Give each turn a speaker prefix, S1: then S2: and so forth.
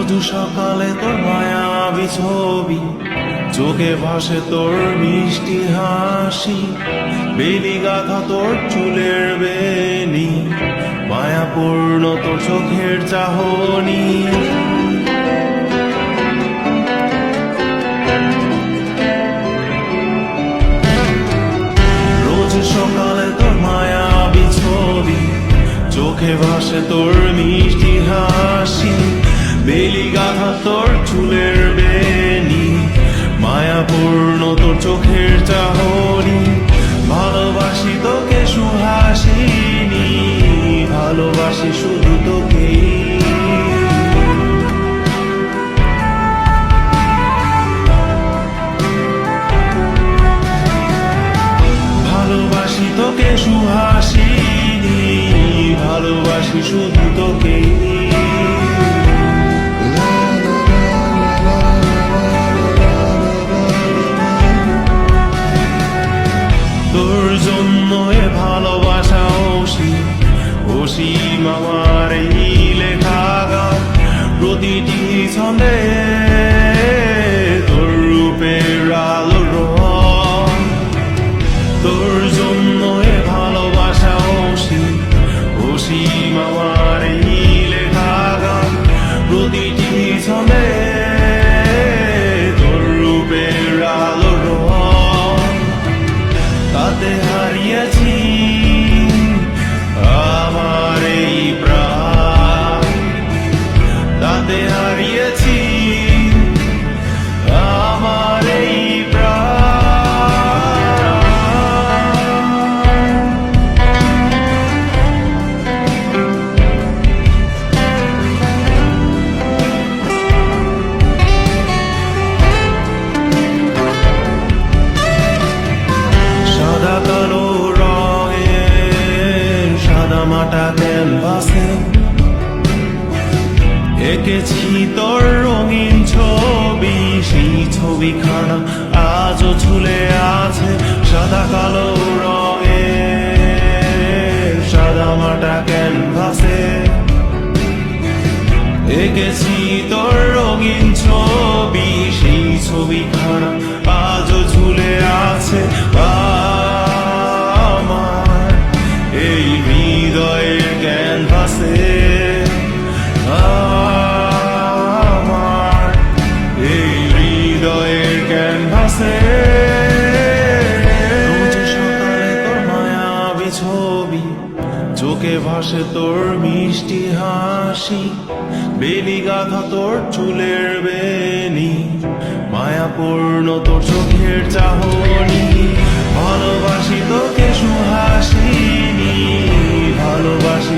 S1: রোজ সকালে তোর মায়াবী ছবি, চোখে ভাসে তোর মিষ্টি হাসি, বেলি গাথা তোর চুলের বেনি, মায়াপূর্ণ তোর চোখের চাহনি। রোজ সকালে তোর মায়াবী ছবি, চোখে ভাসে তোর মিষ্টি হাসি, বেলি গাথা তোর চুলের বেনি, মায়াপূর্ণ তোর চোখের চাহনি। ভালোবাসি তোকে সুহাসিনী, ভালোবাসি শুধু তোকে। ভালোবাসি তোকে সুহাসিনী, ভালোবাসি শুধু তোকে। তোর জন্য এ ভালোবাসা অসীম আমার এই লেখা গান, প্রতিটি ছন্দে তোর রূপের আলো রং। তোর জন্য এ ভালোবাসা অসীম আমার এই লেখা গান, প্রতিটি ছন্দে তোর রূপের আলো রং। তাতে হারিয়েছি আমার এই প্রাণ, তাতে হারিয়েছি আমার এই সাদা কালো রঙের সাদামাটা ক্যানভাসে এঁকেছি তোর রঙিন ছবি, সেই ছবিখানা আজও ঝুলে আছে। সাদা কালো রঙের সাদামাটা ক্যানভাসে এঁকেছি তোর রঙিন ছবি, সেই ছবিখানা আজও ঝুলে আছে আমার এই হৃদয়ের ক্যানভাসে। আমার এই হৃদয়ের ক্যানভাসে রোজ সকালে তোর মায়াবী ছবি, চোখে ভাসে তোর মিষ্টি হাসি, বেলি গাথা তোর চুলের বেনি, মায়াপূর্ণ তোর চোখের চাহনি। ভালোবাসি তোকে সুহাসিনী, ভালোবাসি